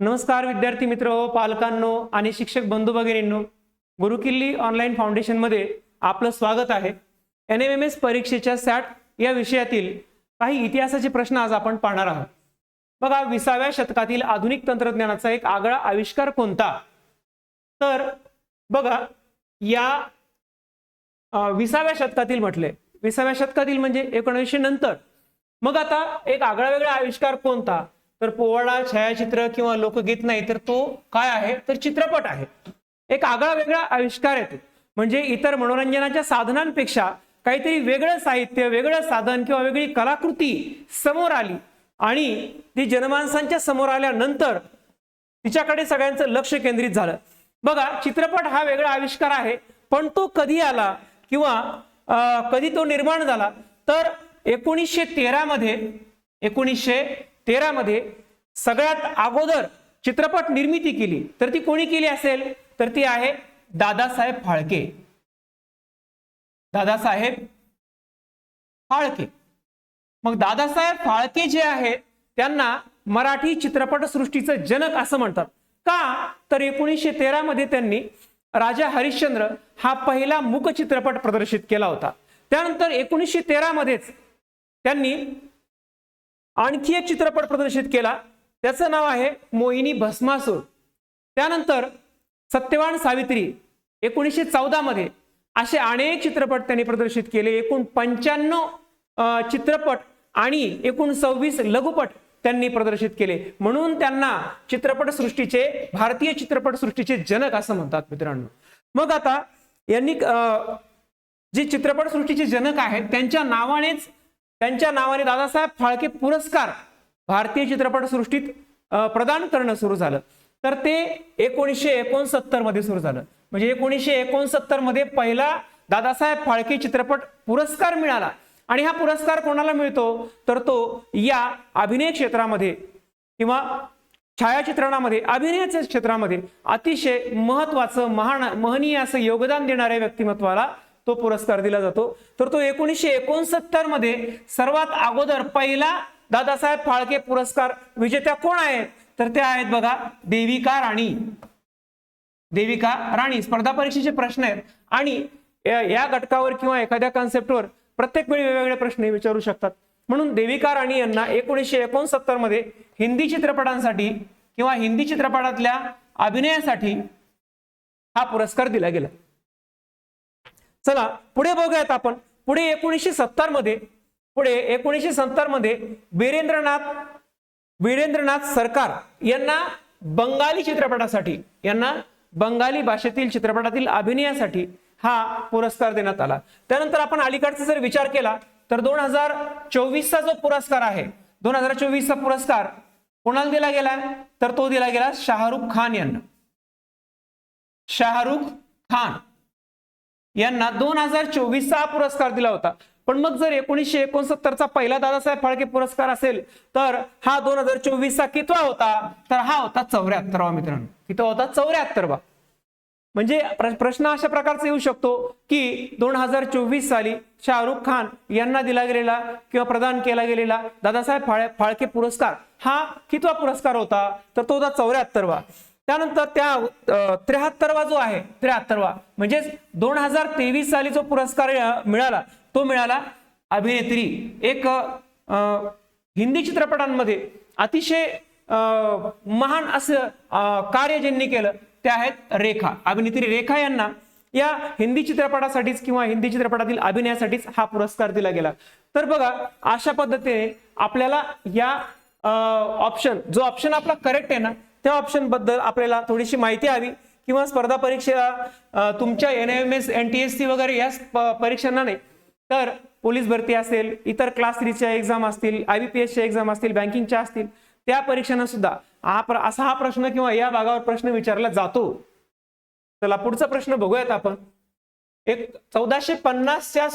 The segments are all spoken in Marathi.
नमस्कार विद्यार्थी मित्र, पालकांनो आणि शिक्षक बंधू भगिनींनो, गुरुकिल्ली ऑनलाईन फाउंडेशन मध्ये आपलं स्वागत आहे। NMMS परीक्षेच्या सॅट या विषयातील काही इतिहासाचे प्रश्न आज आपण पाहणार आहोत। बघा, 20व्या शतकातील आधुनिक तंत्रज्ञानाचा एक आगळा आविष्कार कोणता? तर बघा, या 20व्या शतकातील म्हटले, 20व्या शतकातील म्हणजे 1900 नंतर। मग आता एक आगळा वेगळा आविष्कार कोणता? तर पोवाडा, छायाचित्र किंवा लोकगीत नाही, तर तो काय आहे? तर चित्रपट आहे। एक आगळा वेगळा आविष्कार आहे, म्हणजे इतर मनोरंजनाच्या साधनांपेक्षा काहीतरी वेगळं साहित्य, वेगळं साधन किंवा वेगळी कलाकृती समोर आली आणि ती जनमानसांच्या समोर आल्यानंतर तिच्याकडे सगळ्यांचं लक्ष केंद्रित झालं। बघा, चित्रपट हा वेगळा आविष्कार आहे, पण तो कधी आला किंवा कधी तो निर्माण झाला? तर 1913 मध्ये सगळ्यात अगोदर चित्रपट निर्मिती केली, तर ती कोणी केली असेल? तर ती आहे दादासाहेब फाळके। दादासाहेब फाळके। मग दादासाहेब फाळके जे आहेत त्यांना मराठी चित्रपट सृष्टीचं जनक असं म्हणतात। का? तर 1913 मध्ये त्यांनी राजा हरिश्चंद्र हा पहिला मूक चित्रपट प्रदर्शित केला होता। त्यानंतर 1913 मध्येच त्यांनी आणखी एक चित्रपट प्रदर्शित केला, त्याचं नाव आहे मोहिनी भस्मासूर। त्यानंतर सत्यवान सावित्री 1914 मध्ये असे अनेक चित्रपट त्यांनी प्रदर्शित केले। एकूण 95 चित्रपट आणि एकूण 26 लघुपट त्यांनी प्रदर्शित केले, म्हणून त्यांना चित्रपट सृष्टीचे, भारतीय चित्रपट सृष्टीचे जनक असं म्हणतात मित्रांनो। मग आता यांनी जे चित्रपट सृष्टीचे जनक आहेत त्यांच्या नावाने दादासाहेब फाळके पुरस्कार भारतीय चित्रपट सृष्टीत प्रदान करणं सुरू झालं। तर ते 1969 मध्ये सुरू झालं, म्हणजे 1969 मध्ये पहिला दादासाहेब फाळके चित्रपट पुरस्कार मिळाला। आणि हा पुरस्कार कोणाला मिळतो? तर तो या अभिनय क्षेत्रामध्ये किंवा छायाचित्रणामध्ये, अभिनयाच्या क्षेत्रामध्ये अतिशय महत्वाचं, महनीय असं योगदान देणाऱ्या व्यक्तिमत्वाला तो पुरस्कार दिला जातो। तर तो 1969 मध्ये सर्वात अगोदर पहिला दादासाहेब फाळके पुरस्कार विजेत्या कोण आहेत? तर ते आहेत बघा, देविका राणी। देविका राणी। स्पर्धा परीक्षेचे प्रश्न आहेत आणि या घटकावर किंवा एखाद्या कॉन्सेप्टवर प्रत्येक वेळी वेगवेगळे प्रश्न विचारू शकतात, म्हणून देविका राणी यांना 1969 मध्ये हिंदी चित्रपटांसाठी किंवा हिंदी चित्रपटातल्या अभिनयासाठी हा पुरस्कार दिला गेला। चला पुढे बघूयात आपण। पुढे 1970 मध्ये वीरेंद्रनाथ सरकार यांना बंगाली भाषेतील चित्रपटातील अभिनयासाठी हा पुरस्कार देण्यात आला। त्यानंतर आपण अलीकडचा जर विचार केला तर 2024चा जो पुरस्कार आहे, 2024चा पुरस्कार कोणाला दिला गेला? तर तो दिला गेला शाहरुख खान यांना। शाहरुख खान यांना 2024चा पुरस्कार दिला होता। पण मग जर 1969चा पहिला दादासाहेब फाळके पुरस्कार असेल तर हा 2024चा कितवा होता? तर हा होता 74वा मित्रांनो। कितवा होता? 74वा। म्हणजे प्रश्न अशा प्रकारचा येऊ शकतो की 2024 साली शाहरुख खान यांना दिला गेलेला किंवा प्रदान केला गेलेला दादासाहेब फाळके पुरस्कार हा कितवा पुरस्कार होता? तर तो होता 74वा। त्यानंतर त्या 73वा जो आहे, 73वा म्हणजे 2023 साली जो पुरस्कार मिळाला तो मिळाला अभिनेत्री, एक हिंदी चित्रपटांमध्ये अतिशय महान असं कार्य ज्यांनी केलं ते आहेत रेखा। अभिनेत्री रेखा यांना या हिंदी चित्रपटासाठीच किंवा हिंदी चित्रपटातील अभिनयासाठीच हा पुरस्कार दिला गेला। तर बघा, अशा पद्धतीने आपल्याला या जो ऑप्शन आपला करेक्ट आहे ना, त्या ऑप्शन बद्दल आपल्याला थोडीशी माहिती हवी, किंवा स्पर्धा परीक्षा तुमच्या NMMS NTSC वगैरे या परीक्षांना नाही, तर पोलीस भरती असेल, इतर क्लास 3च्या एक्झाम असतील, IBPSच्या एक्झाम असतील, बँकिंगच्या असतील, त्या परीक्षांना सुद्धा असा हा प्रश्न किंवा या भागावर प्रश्न विचारला जातो। चला पुढचा प्रश्न बघूयात आपण। 1450च्या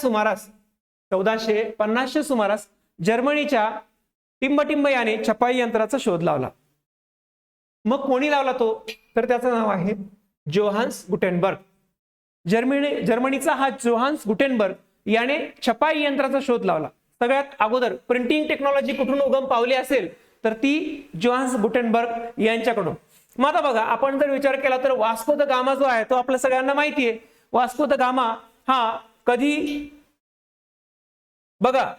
सुमारास जर्मनीच्या टिंबटिंब याने छपाई यंत्राचा शोध लावला। मग कोणी लावला तो? तर त्याचं नाव आहे जोहान्स गुटेनबर्ग। जर्मनीचा हा जोहान्स गुटेनबर्ग याने छपाई यंत्राचा शोध लावला। सगळ्यात अगोदर प्रिंटिंग टेक्नॉलॉजी कुठून उगम पावली असेल तर ती जोहान्स गुटेनबर्ग यांच्याकडून. मग आता बघा, आपण जर विचार केला तर वास्को द गामा जो आहे तो आपल्या सगळ्यांना माहिती आहे. वास्को द गामा हा कधी बघा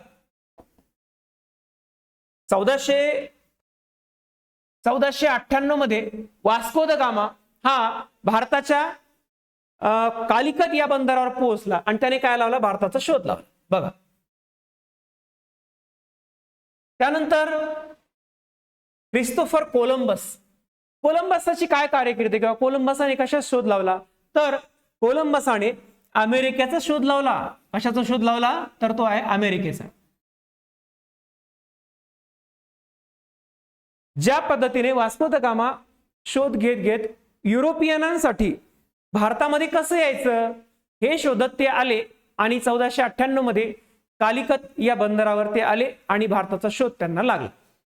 1498 मध्ये वास्को द गामा हा भारताच्या कालिकत या बंदरावर पोहोचला आणि त्याने काय लावला, भारताचा शोध लावला. बघा, त्यानंतर क्रिस्तोफर कोलंबसची काय कारकिर्दी किंवा कोलंबसाने कशाचा शोध लावला, तर कोलंबसाने अमेरिकेचा शोध लावला. कशाचा शोध लावला, तर तो आहे अमेरिकेचा. ज्या पद्धतीने वास्को द गामा शोध घेत घेत युरोपियनांसाठी भारतामध्ये कसं यायचं हे शोधत ते आले आणि 1498 मध्ये कालिकत या बंदरावर ते आले आणि भारताचा शोध त्यांना लागला.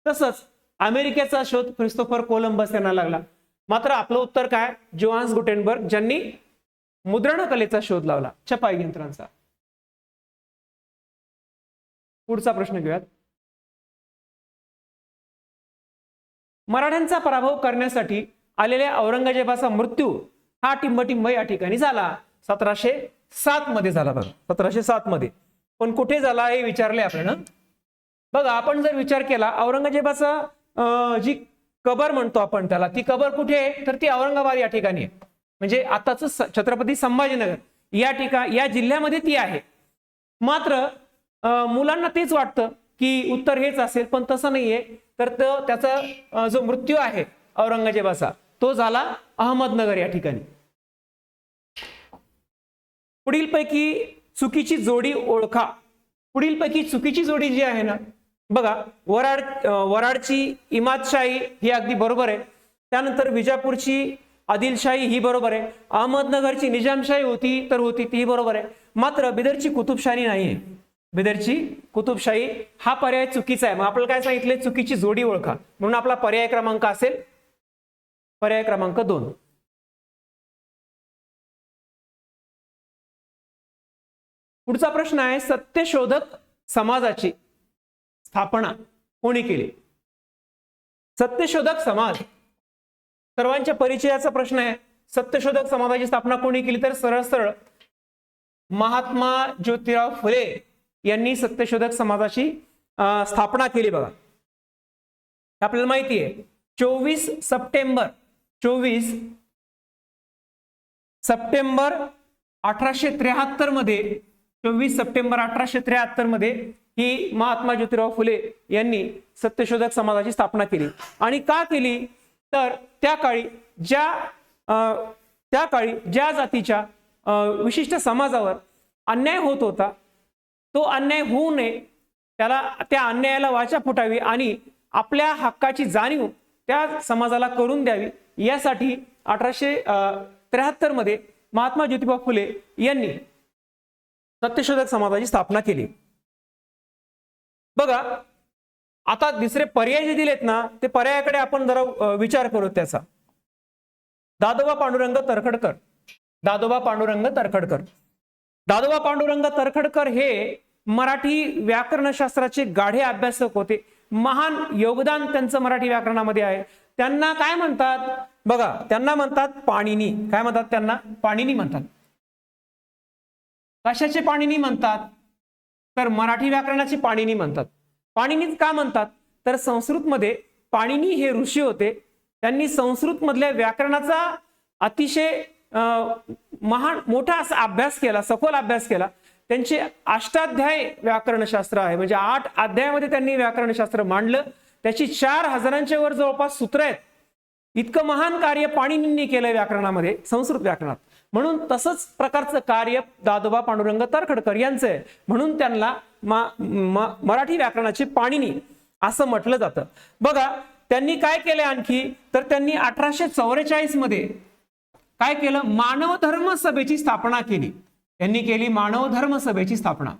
तसंच अमेरिकेचा शोध क्रिस्तोफर कोलंबस यांना लागला. मात्र आपलं उत्तर काय, जोहान्स गुटेनबर्ग ज्यांनी मुद्रण कलेचा शोध लावला, छपाई यंत्रांचा. पुढचा प्रश्न घेऊयात. मराठ्यांचा पराभव करण्यासाठी आलेल्या औरंगजेबाचा मृत्यू हा टिंबटिंब या ठिकाणी झाला. 1707 मध्ये झाला. बघा 1707 मध्ये. पण कुठे झाला हे विचारले आपल्याला. बघा, आपण जर विचार केला औरंगजेबाचा जी कबर म्हणतो आपण त्याला, ती कबर कुठे आहे, तर ती औरंगाबाद या ठिकाणी आहे. म्हणजे आताच छत्रपती संभाजीनगर या जिल्ह्यामध्ये ती आहे. मात्र मुलांना तेच वाटतं की उत्तर हेच असेल, पण तसं नाहीये. तर त्याचा जो मृत्यू आहे औरंगजेबाचा तो झाला अहमदनगर या ठिकाणी. पुढीलपैकी चुकीची जोडी ओळखा. पुढीलपैकी चुकीची जोडी जी आहे ना, बघा, वराडची इमादशाही ही अगदी बरोबर आहे. त्यानंतर विजापूरची आदिलशाही ही बरोबर आहे. अहमदनगरची निजामशाही होती तर होती, ती बरोबर आहे. मात्र बिदरची कुतुबशाही नाही आहे. बिदरची कुतुबशाही हा पर्याय चुकीचा आहे. मग आपल्याला काय सांगितले, चुकीची जोडी ओळखा. म्हणून आपला पर्याय क्रमांक असेल पर्याय क्रमांक 2. पुढचा प्रश्न आहे, सत्यशोधक समाजाची स्थापना कोणी केली. सत्यशोधक समाज सर्वांच्या परिचयाचा प्रश्न आहे. सत्यशोधक समाजाची स्थापना कोणी केली, तर सरळ सरळ महात्मा ज्योतिराव फुले यांनी सत्यशोधक समाजाची स्थापना केली. बघा, आपल्याला माहिती आहे 24 सप्टेंबर 1873 मध्ये 24 सप्टेंबर 1873 मध्ये ही महात्मा ज्योतिराव फुले यांनी सत्यशोधक समाजाची स्थापना केली. आणि का केली, तर त्या काळी ज्या जातीच्या विशिष्ट समाजावर अन्याय होत होता, तो अन्याय होऊ नये, त्या अन्यायाला वाचा फुटावी आणि आपल्या हक्काची जाणीव त्या समाजाला करून द्यावी, यासाठी 1873 मध्ये महात्मा ज्योतिबा फुले यांनी सत्यशोधक समाजाची स्थापना केली. बघा, आता दुसरे पर्याय जे दिलेत ना, ते पर्यायाकडे आपण जरा विचार करू. त्याचा दादोबा पांडुरंग तरखडकर. दादोबा पांडुरंग तरखडकर हे मराठी व्याकरणशास्त्राचे गाढे अभ्यासक होते. महान योगदान त्यांचं मराठी व्याकरणामध्ये आहे. त्यांना काय म्हणतात, बघा, त्यांना म्हणतात पाणिनी. काय म्हणतात त्यांना, पाणिनी म्हणतात. कशाचे पाणिनी म्हणतात, तर मराठी व्याकरणाचे पाणिनी म्हणतात. पाणिनी का म्हणतात, तर संस्कृतमध्ये पाणिनी हे ऋषी होते. त्यांनी संस्कृत मधल्या व्याकरणाचा अतिशय महान मोठा असा अभ्यास केला, सखोल अभ्यास केला. त्यांचे अष्टाध्याय व्याकरणशास्त्र आहे. म्हणजे 8 अध्यायामध्ये त्यांनी व्याकरणशास्त्र मांडलं. त्याची 4000च्या वर जवळपास सूत्र आहेत. इतकं महान कार्य पाणिनींनी केलं व्याकरणामध्ये, संस्कृत व्याकरणात. म्हणून तसंच प्रकारचं कार्य दादोबा पांडुरंग तरखडकर यांचं आहे. म्हणून त्यांना मराठी व्याकरणाचे पाणिनी असं म्हटलं जातं. बघा, त्यांनी काय केलं आणखी, तर त्यांनी 1844 मध्ये काय केलं, मानव धर्म सभेची स्थापना केली. त्यांनी केली मानव धर्म सभेची स्थापना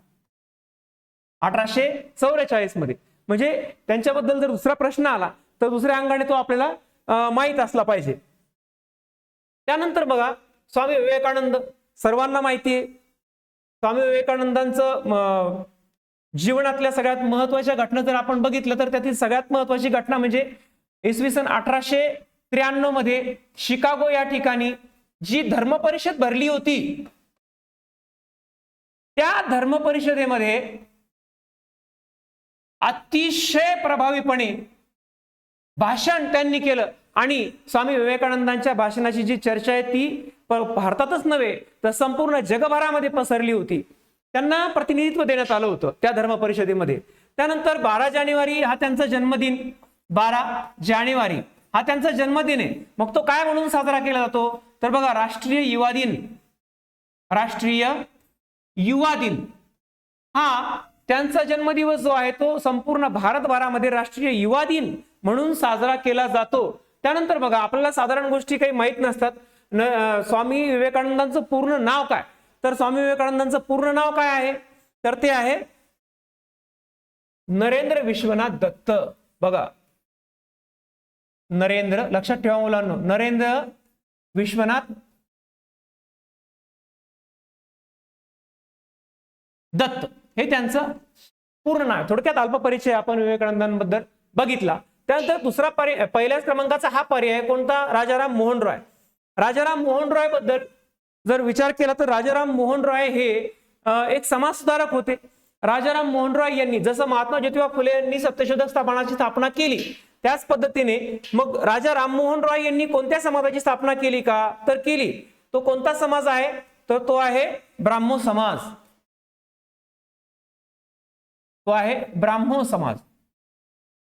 1844 मध्ये. म्हणजे त्यांच्याबद्दल जर दुसरा प्रश्न आला तर दुसऱ्या अंगाने तो आपल्याला माहित असला पाहिजे. त्यानंतर बघा, स्वामी विवेकानंद सर्वांना माहिती आहे. स्वामी विवेकानंदांचं जीवनातल्या सगळ्यात महत्वाच्या घटना जर आपण बघितलं तर त्यातील सगळ्यात महत्वाची घटना म्हणजे इसवी सन 1893 मध्ये शिकागो या ठिकाणी जी धर्म परिषद भरली होती, त्या धर्म परिषदेमध्ये अतिशय प्रभावीपणे भाषण त्यांनी केलं आणि स्वामी विवेकानंदांच्या भाषणाची जी चर्चा आहे ती भारतातच नव्हे तर संपूर्ण जगभरामध्ये पसरली होती. त्यांना प्रतिनिधित्व देण्यात आलं होतं त्या धर्म परिषदेमध्ये. त्यानंतर 12 जानेवारी हा त्यांचा जन्मदिन, 12 जानेवारी हा त्यांचा जन्मदिन आहे. मग तो काय म्हणून साजरा केला जातो तर बघा, राष्ट्रीय युवा दिन. राष्ट्रीय युवा दिन हा त्यांचा जन्मदिवस जो आहे तो संपूर्ण भारतभरामध्ये राष्ट्रीय युवा दिन म्हणून साजरा केला जातो. त्यानंतर बघा, आपल्याला साधारण गोष्टी काही माहित नसतात. स्वामी विवेकानंदांचं पूर्ण नाव काय, तर स्वामी विवेकानंदांचं पूर्ण नाव काय आहे तर ते आहे नरेंद्र विश्वनाथ दत्त. बघा, नरेंद्र, लक्षात ठेवा मुलांनो, नरेंद्र विश्वनाथ दत्त हे त्यांचं पूर्ण नाव. थोडक्यात अल्प परिचय आपण विवेकानंदांबद्दल बघितला. त्यानंतर दुसरा पर्याय, पहिल्याच क्रमांकाचा हा पर्याय कोणता, राजाराम मोहन रॉय. राजाराम मोहन रॉय बद्दल जर विचार केला तर राजाराम मोहन रॉय हे एक समाजसुधारक होते. राजाराम मोहन रॉय यांनी जसं महात्मा ज्योतिबा फुले यांनी सत्यशोधक स्थापनाची स्थापना केली त्याच पद्धतीने मग राजा राममोहन रॉय यांनी कोणत्या समाजाची स्थापना केली का तर केली. तो कोणता समाज आहे तर तो आहे ब्राह्मो समाज. तो आहे ब्राह्मो समाज.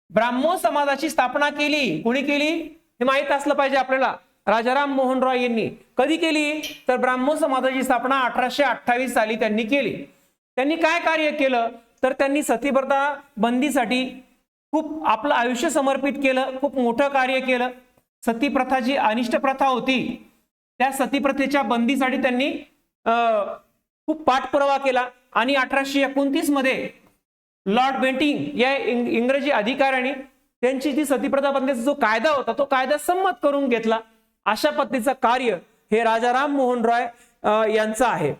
ब्राह्मो समाजाची स्थापना केली. कोणी केली हे माहित असलं पाहिजे आपल्याला. राजाराम मोहन रॉय यांनी कधी केली तर ब्राह्मो समाजाची स्थापना 1828 साली त्यांनी केली. त्यांनी काय कार्य केलं तर त्यांनी सतीप्रथा बंदीसाठी खूप आपलं आयुष्य समर्पित केलं. खूप मोठं कार्य केलं. सतीप्रथा जी अनिष्ट प्रथा होती त्या सतीप्रथेच्या बंदीसाठी त्यांनी खूप पाठपुरावा केला आणि 1829 मध्ये लॉर्ड बेंटिंग या इंग्रजी अधिकाऱ्यांनी त्यांची जी सतीप्रथा बंदीचा जो कायदा होता तो कायदा संमत करून घेतला. अशा पद्धतीचं कार्य हे राजाराम मोहन रॉय यांचं आहे.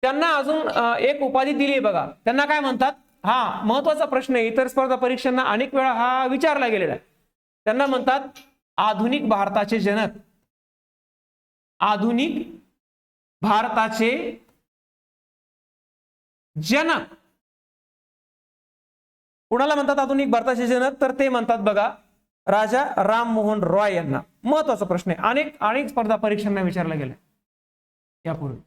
त्यांना अजून एक उपाधी दिली बघा. त्यांना काय म्हणतात, हा महत्वाचा प्रश्न आहे, इतर स्पर्धा परीक्षांना अनेक वेळा हा विचारला गेलेला आहे. त्यांना म्हणतात आधुनिक भारताचे जनक. आधुनिक भारताचे जनक कुणाला म्हणतात आधुनिक भारताचे जनक तर ते म्हणतात बघा राजा राममोहन रॉय यांना. महत्वाचा प्रश्न आहे, अनेक स्पर्धा परीक्षांना विचारला गेला यापूर्वी.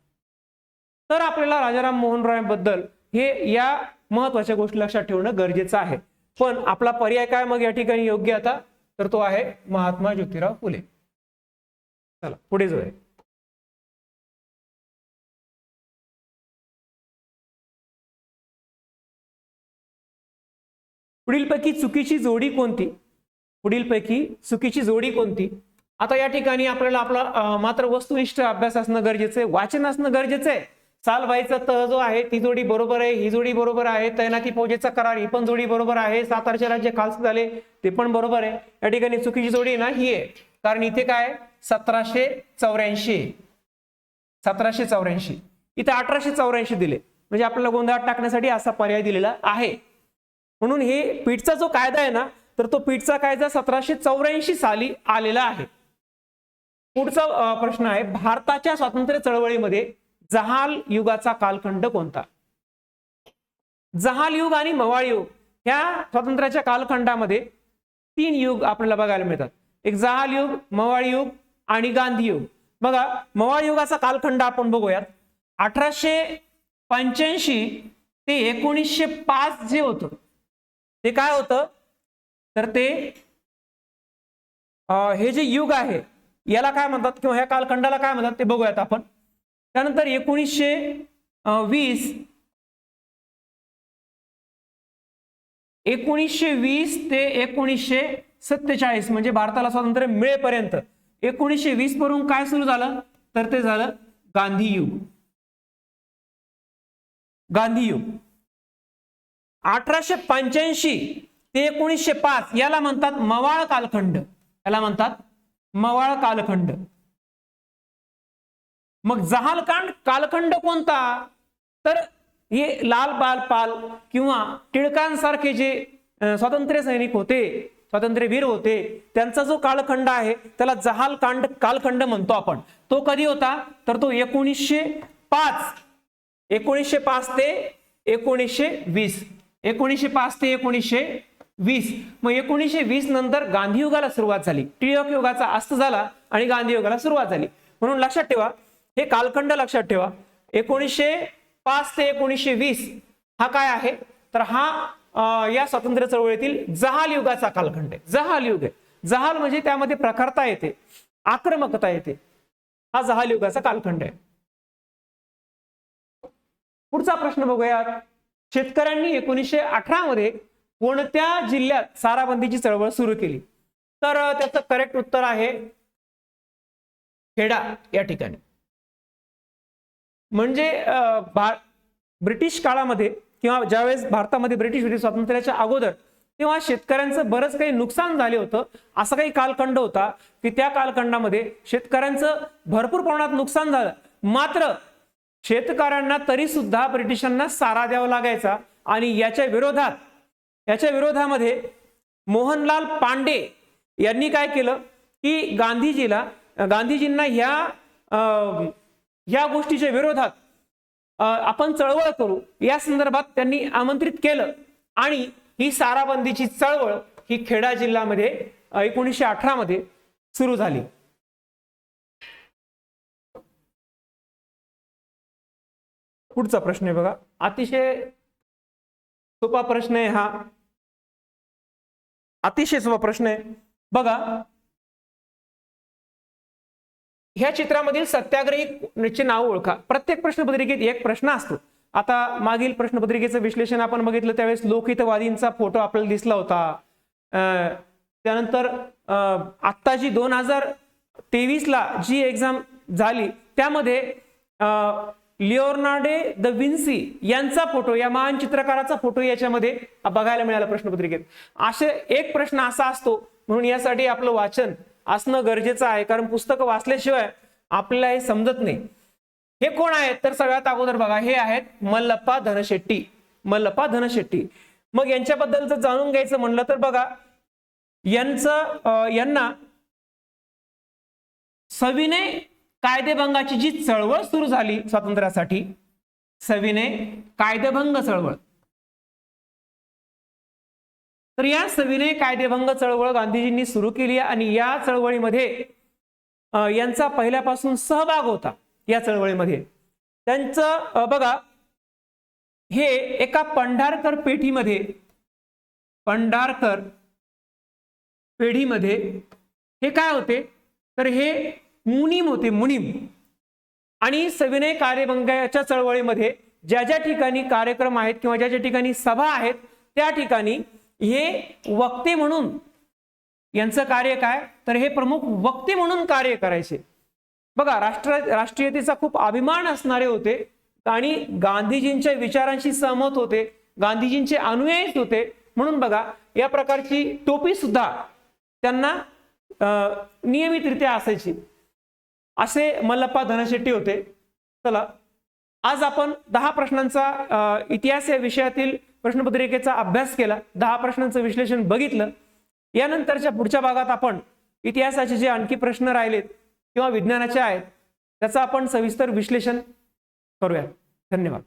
तर आपल्याला राजाराम मोहन रॉय बद्दल हे या महत्वाच्या गोष्टी लक्षात ठेवणं गरजेचं आहे. पण आपला पर्याय काय मग या ठिकाणी योग्य आता तर तो आहे महात्मा ज्योतिराव फुले. चला पुढे जाऊया. पुढीलपैकी चुकीची जोडी कोणती. पुढीलपैकी चुकीची जोडी कोणती. आता या ठिकाणी आपल्याला आपला मात्र वस्तुनिष्ठ अभ्यास असणं गरजेचं आहे, वाचन असणं गरजेचं आहे. सालबाईचा तह जो आहे ती जोडी बरोबर आहे, ही जोडी बरोबर आहे. तैनाती फौजेचा करार ही पण जोडी बरोबर आहे. सातारचे राज्य खालसे झाले ते पण बरोबर आहे. या ठिकाणी चुकीची जोडी ना ही आहे, कारण इथे काय 1784 1784 इथे 1884 दिले, म्हणजे आपल्याला गोंधळात टाकण्यासाठी असा पर्याय दिलेला आहे. म्हणून हे पीठचा जो कायदा आहे ना तर तो पीठचा कायदा 1784 साली आलेला आहे. पुढचा प्रश्न आहे, भारताच्या स्वातंत्र्य चळवळीमध्ये जहाल युगाचा कालखंड कोणता. जहाल युग आणि मवाळ युग ह्या स्वातंत्र्याच्या कालखंडामध्ये 3 युग आपल्याला बघायला मिळतात. एक जहाल युग, मवाळ युग आणि गांधी युग. बघा मवाळ युगाचा कालखंड आपण बघूयात. 1885 ते 1905 जे होतं ते काय होतं तर ते हे जे युग आहे याला काय म्हणतात किंवा ह्या कालखंडाला काय म्हणतात ते बघूयात आपण. त्यानंतर 1920 ते 1947 म्हणजे भारताला स्वातंत्र्य मिळेपर्यंत 1920 पासून काय सुरू झालं तर ते झालं गांधी युग. गांधी युग 1885 ते 1905 याला म्हणतात मवाळ कालखंड. याला म्हणतात मवाळ कालखंड. मग जहाल कालखंड कोणता तर हे लाल बाल पाल किंवा टिळकांसारखे जे स्वातंत्र्य सैनिक होते, स्वातंत्र्यवीर होते, त्यांचा जो कालखंड आहे त्याला जहाल कालखंड म्हणतो आपण. तो कधी होता तर तो 1905 ते 1920. 1905 ते 1920. मग 1920 नंतर गांधी युगाला सुरुवात झाली. टिळक युगाचा अस्त झाला आणि गांधी युगाला सुरुवात झाली. म्हणून लक्षात ठेवा, हे कालखंड लक्षात ठेवा. 1905 ते 1920 हा काय आहे तर हा या स्वातंत्र्य चळवळीतील जहाल युगाचा कालखंड आहे. जहाल युग आहे. जहाल म्हणजे त्यामध्ये प्रखरता येते, आक्रमकता येते. हा जहाल युगाचा कालखंड आहे. पुढचा प्रश्न बघूयात. शेतकऱ्यांनी 1918 मध्ये कोणत्या जिल्ह्यात साराबंदीची चळवळ सुरू केली? तर त्याचं करेक्ट उत्तर आहे खेडा या ठिकाणी. म्हणजे ब्रिटिश काळामध्ये किंवा ज्यावेळेस भारतामध्ये ब्रिटिश होते स्वातंत्र्याच्या अगोदर, तेव्हा शेतकऱ्यांचं बरंच काही नुकसान झाले होतं. असा काही कालखंड होता की त्या कालखंडामध्ये शेतकऱ्यांचं भरपूर प्रमाणात नुकसान झालं. मात्र शेतकऱ्यांना तरी सुद्धा ब्रिटिशांना सारा द्यावा लागायचा. आणि याच्या विरोधामध्ये मोहनलाल पांडे यांनी काय केलं की गांधीजींना ह्या गोष्टीच्या विरोधात आपण चळवळ करू या संदर्भात त्यांनी आमंत्रित केलं. आणि ही साराबंदीची चळवळ ही खेडा जिल्ह्यामध्ये 1918 मध्ये सुरू झाली. पुढचा प्रश्न आहे बघा, अतिशय सोपा प्रश्न आहे हा. अतिशय सोपा प्रश्न आहे बघा. ह्या चित्रामधील सत्याग्रहीचे नाव ओळखा. प्रत्येक प्रश्नपत्रिकेत एक प्रश्न असतो. आता मागील प्रश्नपत्रिकेचं विश्लेषण आपण बघितलं त्यावेळेस लोकहितवादींचा फोटो आपल्याला दिसला होता. त्यानंतर आत्ता जी 2023ला जी एक्झाम झाली त्यामध्ये लिओनार्डो द विन्सी यांचा फोटो, या महान चित्रकाराचा फोटो याच्यामध्ये बघायला मिळाला प्रश्नपत्रिकेत. असे एक प्रश्न असा असतो. म्हणून यासाठी आपलं वाचन असणं गरजेचं आहे, कारण पुस्तकं वाचल्याशिवाय आपल्याला हे समजत नाही. हे कोण आहेत तर सगळ्यात अगोदर बघा, हे आहेत मल्लप्पा धनशेट्टी. मल्लप्पा धनशेट्टी. मग यांच्याबद्दल जर जाणून घ्यायचं म्हणलं तर बघा, यांना सविनय कायदेभंगाची जी चळवळ सुरू झाली स्वातंत्र्यासाठी, सविनय कायदेभंग चळवळ, तर या सविनय कायदेभंग चळवळ गांधीजींनी सुरू केली. आणि या चळवळीमध्ये यांचा पहिल्यापासून सहभाग होता. या चळवळीमध्ये त्यांचं बघा, हे एका पंढारकर पेढीमध्ये हे काय होते तर हे मुनीम होते, मुनीम. आणि सविनय कार्यभंगाच्या चळवळीमध्ये ज्या ज्या ठिकाणी कार्यक्रम आहेत किंवा ज्या ज्या ठिकाणी सभा आहेत त्या ठिकाणी हे वक्ते म्हणून, यांचं कार्य काय तर हे प्रमुख वक्ते म्हणून कार्य करायचे. बघा, राष्ट्रीयतेचा खूप अभिमान असणारे होते आणि गांधीजींच्या विचारांशी सहमत होते, गांधीजींचे अनुयायी होते. म्हणून बघा, या प्रकारची टोपी सुद्धा त्यांना नियमितरित्या असायची. असे मल्लप्पा धनशेट्टी होते. चला, आज आपण 10 प्रश्नांचा इतिहास या विषयातील प्रश्नपत्रिकेचा अभ्यास केला. 10 प्रश्नांचं विश्लेषण बघितलं. यानंतरच्या पुढच्या भागात आपण इतिहासाचे जे आणखी प्रश्न राहिलेत किंवा विज्ञानाचे आहेत त्याचं आपण सविस्तर विश्लेषण करूया. धन्यवाद.